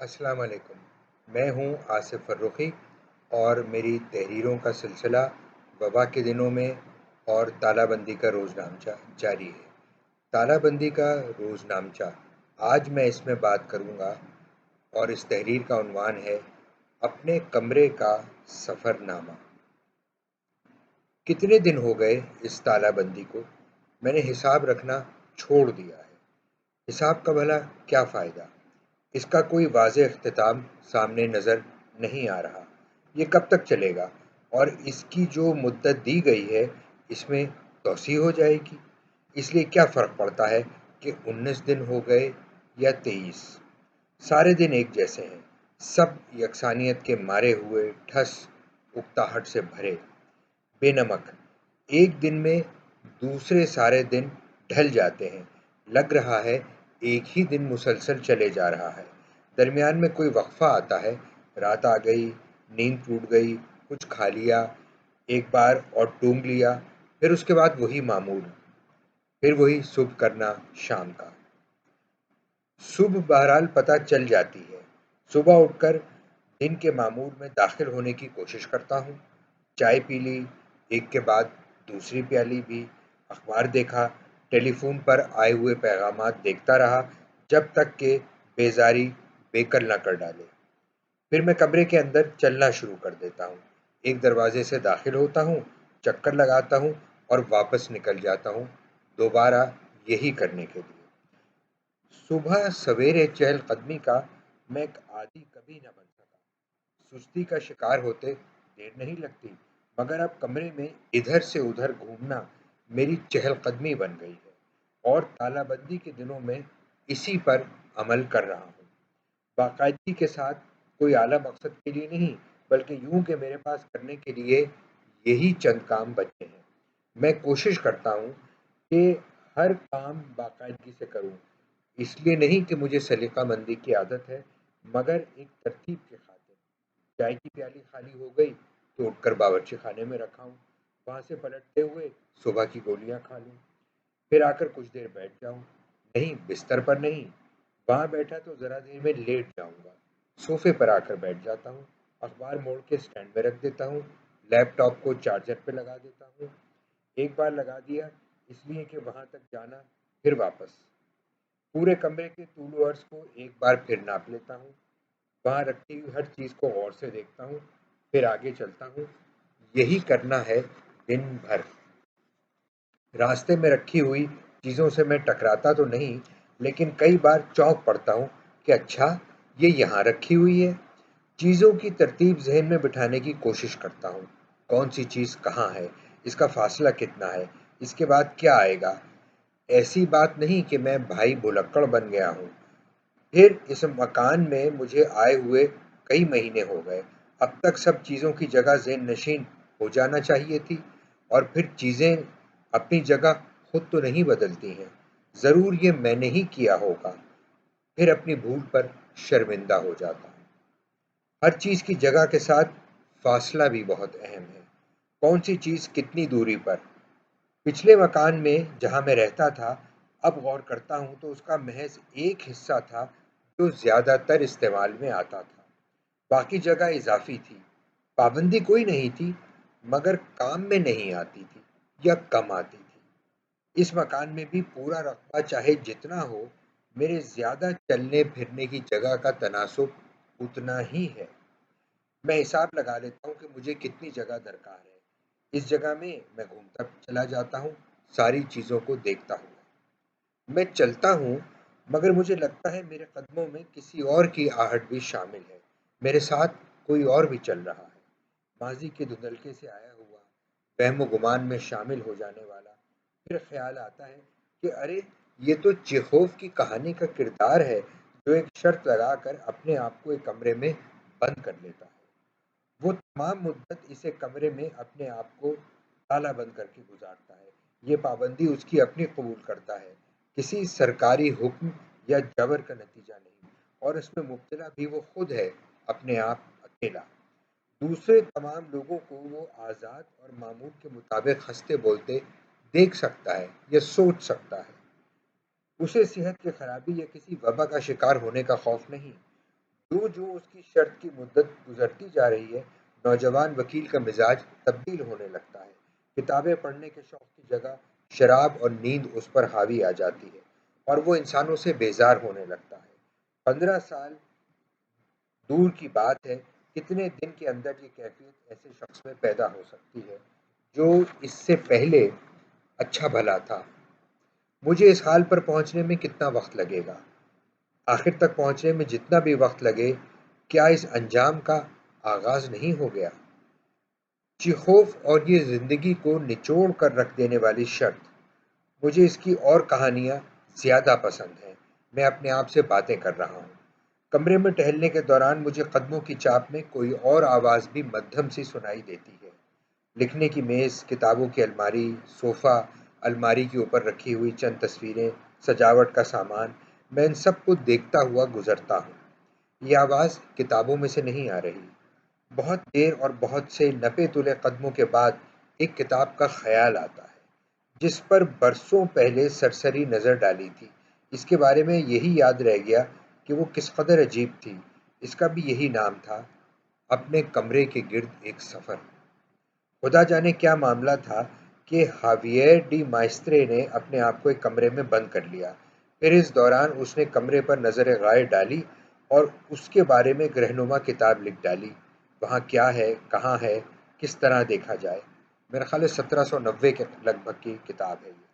السلام علیکم۔ میں ہوں آصف فرخی اور میری تحریروں کا سلسلہ وبا کے دنوں میں اور تالہ بندی کا روز نامچہ جاری ہے۔ تالہ بندی کا روز نامچہ آج میں اس میں بات کروں گا اور اس تحریر کا عنوان ہے اپنے کمرے کا سفر نامہ۔ کتنے دن ہو گئے اس تالہ بندی کو؟ میں نے حساب رکھنا چھوڑ دیا ہے۔ حساب کا بھلا کیا فائدہ؟ اس کا کوئی واضح اختتام سامنے نظر نہیں آ رہا۔ یہ کب تک چلے گا؟ اور اس کی جو مدت دی گئی ہے اس میں توسیع ہو جائے گی؟ اس لیے کیا فرق پڑتا ہے کہ 19 دن ہو گئے یا 23؟ سارے دن ایک جیسے ہیں، سب یکسانیت کے مارے ہوئے، ٹھس اکتاہٹ سے بھرے، بے نمک۔ ایک دن میں دوسرے سارے دن ڈھل جاتے ہیں، لگ رہا ہے ایک ہی دن مسلسل چلے جا رہا ہے۔ درمیان میں کوئی وقفہ آتا ہے، رات آ گئی، نیند ٹوٹ گئی، کچھ کھا لیا ایک بار اور ٹونگ لیا، پھر اس کے بعد وہی معمول، پھر وہی صبح کرنا شام کا۔ صبح بہرحال پتہ چل جاتی ہے۔ صبح اٹھ کر دن کے معمول میں داخل ہونے کی کوشش کرتا ہوں۔ چائے پی لی، ایک کے بعد دوسری پیالی بھی، اخبار دیکھا، ٹیلی فون پر آئے ہوئے پیغامات دیکھتا رہا جب تک کہ بیزاری بےکل نہ کر ڈالے۔ پھر میں کمرے کے اندر چلنا شروع کر دیتا ہوں۔ ایک دروازے سے داخل ہوتا ہوں، چکر لگاتا ہوں اور واپس نکل جاتا ہوں، دوبارہ یہی کرنے کے لیے۔ صبح سویرے چہل قدمی کا میں ایک عادی کبھی نہ بن سکا۔ سستی کا شکار ہوتے دیر نہیں لگتی، مگر اب کمرے میں ادھر سے ادھر گھومنا میری چہل قدمی بن گئی ہے، اور تالہ بندی کے دنوں میں اسی پر عمل کر رہا ہوں، باقاعدگی کے ساتھ، کوئی اعلیٰ مقصد کے لیے نہیں، بلکہ یوں کہ میرے پاس کرنے کے لیے یہی چند کام بچے ہیں۔ میں کوشش کرتا ہوں کہ ہر کام باقاعدگی سے کروں، اس لیے نہیں کہ مجھے سلیقہ مندی کی عادت ہے، مگر ایک ترتیب کے خاطر۔ چائے کی پیالی خالی ہو گئی تو اٹھ کر باورچی خانے میں رکھا ہوں، وہاں سے پلٹتے ہوئے صبح کی گولیاں کھا لوں، پھر آ کر کچھ دیر بیٹھ جاؤں، نہیں بستر پر نہیں، وہاں بیٹھا تو ذرا دیر میں لیٹ جاؤں گا، صوفے پر آ کر بیٹھ جاتا ہوں، اخبار موڑ کے سٹینڈ میں رکھ دیتا ہوں، لیپ ٹاپ کو چارجر پہ لگا دیتا ہوں، ایک بار لگا دیا اس لیے کہ وہاں تک جانا، پھر واپس، پورے کمرے کے طول و عرض کو ایک بار پھر ناپ لیتا ہوں، وہاں رکھی ہوئی ہر چیز کو غور سے دیکھتا ہوں، پھر آگے چلتا ہوں۔ یہی کرنا ہے دن بھر۔ راستے میں رکھی ہوئی چیزوں سے میں ٹکراتا تو نہیں، لیکن کئی بار چونک پڑتا ہوں کہ اچھا یہ یہاں رکھی ہوئی ہے۔ چیزوں کی ترتیب ذہن میں بٹھانے کی کوشش کرتا ہوں، کون سی چیز کہاں ہے، اس کا فاصلہ کتنا ہے، اس کے بعد کیا آئے گا۔ ایسی بات نہیں کہ میں بھائی بھلکڑ بن گیا ہوں۔ پھر اس مکان میں مجھے آئے ہوئے کئی مہینے ہو گئے، اب تک سب چیزوں کی جگہ ذہن نشین ہو جانا چاہیے تھی، اور پھر چیزیں اپنی جگہ خود تو نہیں بدلتی ہیں، ضرور یہ میں نے ہی کیا ہوگا۔ پھر اپنی بھول پر شرمندہ ہو جاتا ہوں۔ ہر چیز کی جگہ کے ساتھ فاصلہ بھی بہت اہم ہے، کون سی چیز کتنی دوری پر۔ پچھلے مکان میں جہاں میں رہتا تھا، اب غور کرتا ہوں تو اس کا محض ایک حصہ تھا جو زیادہ تر استعمال میں آتا تھا، باقی جگہ اضافی تھی، پابندی کوئی نہیں تھی، مگر کام میں نہیں آتی تھی یا کم آتی تھی۔ اس مکان میں بھی پورا رقبہ چاہے جتنا ہو، میرے زیادہ چلنے پھرنے کی جگہ کا تناسب اتنا ہی ہے۔ میں حساب لگا لیتا ہوں کہ مجھے کتنی جگہ درکار ہے، اس جگہ میں گھومتا چلا جاتا ہوں، ساری چیزوں کو دیکھتا ہوں۔ میں چلتا ہوں، مگر مجھے لگتا ہے میرے قدموں میں کسی اور کی آہٹ بھی شامل ہے، میرے ساتھ کوئی اور بھی چل رہا ہے، ماضی کے دھندلکے سے آیا ہوا، وہم و گمان میں شامل ہو جانے والا۔ پھر خیال آتا ہے کہ ارے یہ تو چیخوف کی کہانی کا کردار ہے جو ایک شرط لگا کر اپنے آپ کو ایک کمرے میں بند کر لیتا ہے، وہ تمام مدت اسے کمرے میں اپنے آپ کو تالا بند کر کے گزارتا ہے، یہ پابندی اس کی اپنی قبول کرتا ہے، کسی سرکاری حکم یا جبر کا نتیجہ نہیں، اور اس میں مبتلا بھی وہ خود ہے، اپنے آپ اکیلا۔ دوسرے تمام لوگوں کو وہ آزاد اور معمول کے مطابق ہنستے بولتے دیکھ سکتا ہے یا سوچ سکتا ہے، اسے صحت کی خرابی یا کسی وبا کا شکار ہونے کا خوف نہیں، جو جو اس کی شرط کی مدت گزرتی جا رہی ہے، نوجوان وکیل کا مزاج تبدیل ہونے لگتا ہے۔ کتابیں پڑھنے کے شوق کی جگہ شراب اور نیند اس پر حاوی آ جاتی ہے اور وہ انسانوں سے بیزار ہونے لگتا ہے۔ 15 سال دور کی بات ہے، کتنے دن کے اندر یہ کیفیت ایسے شخص میں پیدا ہو سکتی ہے جو اس سے پہلے اچھا بھلا تھا۔ مجھے اس حال پر پہنچنے میں کتنا وقت لگے گا؟ آخر تک پہنچنے میں جتنا بھی وقت لگے، کیا اس انجام کا آغاز نہیں ہو گیا؟ چیخوف اور یہ زندگی کو نچوڑ کر رکھ دینے والی شرط۔ مجھے اس کی اور کہانیاں زیادہ پسند ہیں۔ میں اپنے آپ سے باتیں کر رہا ہوں۔ کمرے میں ٹہلنے کے دوران مجھے قدموں کی چاپ میں کوئی اور آواز بھی مدھم سی سنائی دیتی ہے۔ لکھنے کی میز، کتابوں کی الماری، صوفہ، الماری کے اوپر رکھی ہوئی چند تصویریں، سجاوٹ کا سامان، میں ان سب کو دیکھتا ہوا گزرتا ہوں۔ یہ آواز کتابوں میں سے نہیں آ رہی۔ بہت دیر اور بہت سے نپے تلے قدموں کے بعد ایک کتاب کا خیال آتا ہے جس پر برسوں پہلے سرسری نظر ڈالی تھی۔ اس کے بارے میں یہی یاد رہ گیا کہ وہ کس قدر عجیب تھی۔ اس کا بھی یہی نام تھا، اپنے کمرے کے گرد ایک سفر۔ خدا جانے کیا معاملہ تھا کہ ہاوییر ڈی مائسترے نے اپنے آپ کو ایک کمرے میں بند کر لیا۔ پھر اس دوران اس نے کمرے پر نظر غائب ڈالی اور اس کے بارے میں ایک رہنما کتاب لکھ ڈالی۔ وہاں کیا ہے، کہاں ہے، کس طرح دیکھا جائے؟ میرا خیال ہے 1790 کے لگ بھگ کی کتاب ہے یہ۔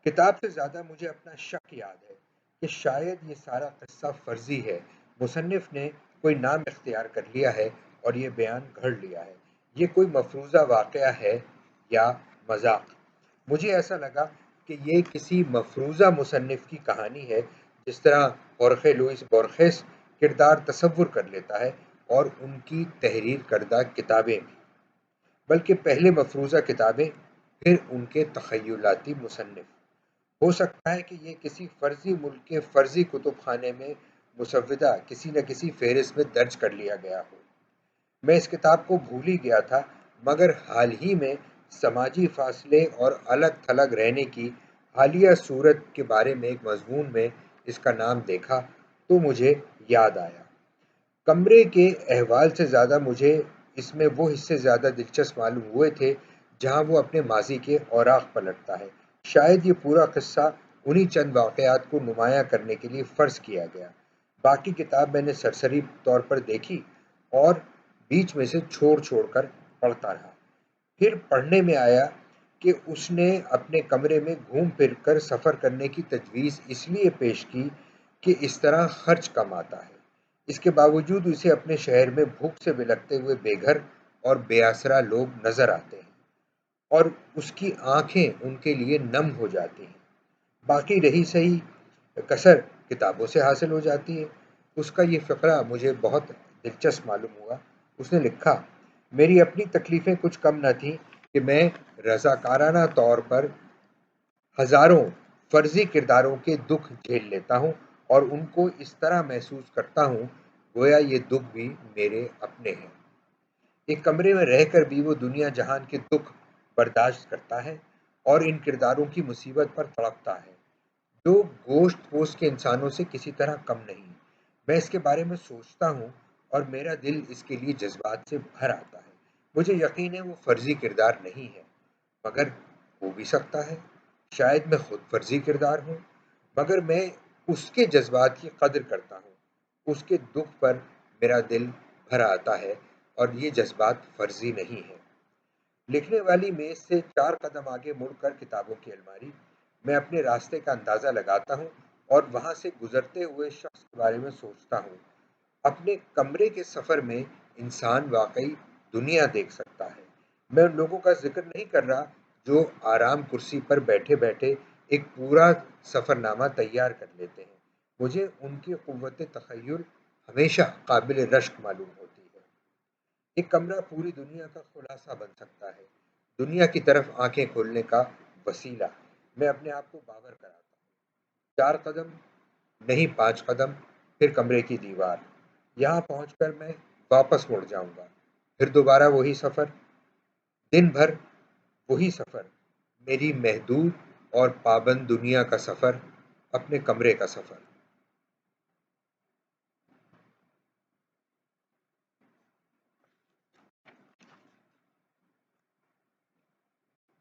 کتاب سے زیادہ مجھے اپنا شک یاد ہے کہ شاید یہ سارا قصہ فرضی ہے۔ مصنف نے کوئی نام اختیار کر لیا ہے اور یہ بیان گھڑ لیا ہے۔ یہ کوئی مفروضہ واقعہ ہے یا مذاق؟ مجھے ایسا لگا کہ یہ کسی مفروضہ مصنف کی کہانی ہے، جس طرح ہورخے لوئس بورخیس کردار تصور کر لیتا ہے اور ان کی تحریر کردہ کتابیں بھی، بلکہ پہلے مفروضہ کتابیں پھر ان کے تخیلاتی مصنف۔ ہو سکتا ہے کہ یہ کسی فرضی ملک کے فرضی کتب خانے میں مسودہ کسی نہ کسی فہرست میں درج کر لیا گیا ہو۔ میں اس کتاب کو بھول ہی گیا تھا، مگر حال ہی میں سماجی فاصلے اور الگ تھلگ رہنے کی حالیہ صورت کے بارے میں ایک مضمون میں اس کا نام دیکھا تو مجھے یاد آیا۔ کمرے کے احوال سے زیادہ مجھے اس میں وہ حصے زیادہ دلچسپ معلوم ہوئے تھے جہاں وہ اپنے ماضی کے اوراق پلٹتا ہے۔ شاید یہ پورا قصہ انہی چند واقعات کو نمایاں کرنے کے لیے فرض کیا گیا۔ باقی کتاب میں نے سرسری طور پر دیکھی اور بیچ میں سے چھوڑ چھوڑ کر پڑھتا رہا۔ پھر پڑھنے میں آیا کہ اس نے اپنے کمرے میں گھوم پھر کر سفر کرنے کی تجویز اس لیے پیش کی کہ اس طرح خرچ کم آتا ہے۔ اس کے باوجود اسے اپنے شہر میں بھوک سے بلکتے ہوئے بے گھر اور بے آسرا لوگ نظر آتے ہیں اور اس کی آنکھیں ان کے لیے نم ہو جاتی ہیں۔ باقی رہی صحیح کسر کتابوں سے حاصل ہو جاتی ہے۔ اس کا یہ فقرہ مجھے بہت دلچسپ معلوم ہوا۔ اس نے لکھا، میری اپنی تکلیفیں کچھ کم نہ تھیں کہ میں رضاکارانہ طور پر ہزاروں فرضی کرداروں کے دکھ جھیل لیتا ہوں اور ان کو اس طرح محسوس کرتا ہوں گویا یہ دکھ بھی میرے اپنے ہیں۔ ایک کمرے میں رہ کر بھی وہ دنیا جہان کے دکھ برداشت کرتا ہے اور ان کرداروں کی مصیبت پر تڑپتا ہے جو گوشت پوست کے انسانوں سے کسی طرح کم نہیں۔ میں اس کے بارے میں سوچتا ہوں اور میرا دل اس کے لیے جذبات سے بھر آتا ہے۔ مجھے یقین ہے وہ فرضی کردار نہیں ہے، مگر ہو بھی سکتا ہے۔ شاید میں خود فرضی کردار ہوں، مگر میں اس کے جذبات کی قدر کرتا ہوں۔ اس کے دکھ پر میرا دل بھر آتا ہے اور یہ جذبات فرضی نہیں ہے۔ لکھنے والی میز سے 4 قدم آگے مڑ کر کتابوں کی الماری، میں اپنے راستے کا اندازہ لگاتا ہوں اور وہاں سے گزرتے ہوئے شخص کے بارے میں سوچتا ہوں۔ اپنے کمرے کے سفر میں انسان واقعی دنیا دیکھ سکتا ہے۔ میں ان لوگوں کا ذکر نہیں کر رہا جو آرام کرسی پر بیٹھے بیٹھے ایک پورا سفر نامہ تیار کر لیتے ہیں۔ مجھے ان کی قوت تخیل ہمیشہ قابل رشک معلوم ہوتی ہے۔ ایک کمرہ پوری دنیا کا خلاصہ بن سکتا ہے، دنیا کی طرف آنکھیں کھولنے کا وسیلہ۔ میں اپنے آپ کو باور کراتا ہوں۔ 4 قدم نہیں، 5 قدم، پھر کمرے کی دیوار۔ یہاں پہنچ کر میں واپس مڑ جاؤں گا، پھر دوبارہ وہی سفر، دن بھر وہی سفر، میری محدود اور پابند دنیا کا سفر، اپنے کمرے کا سفر۔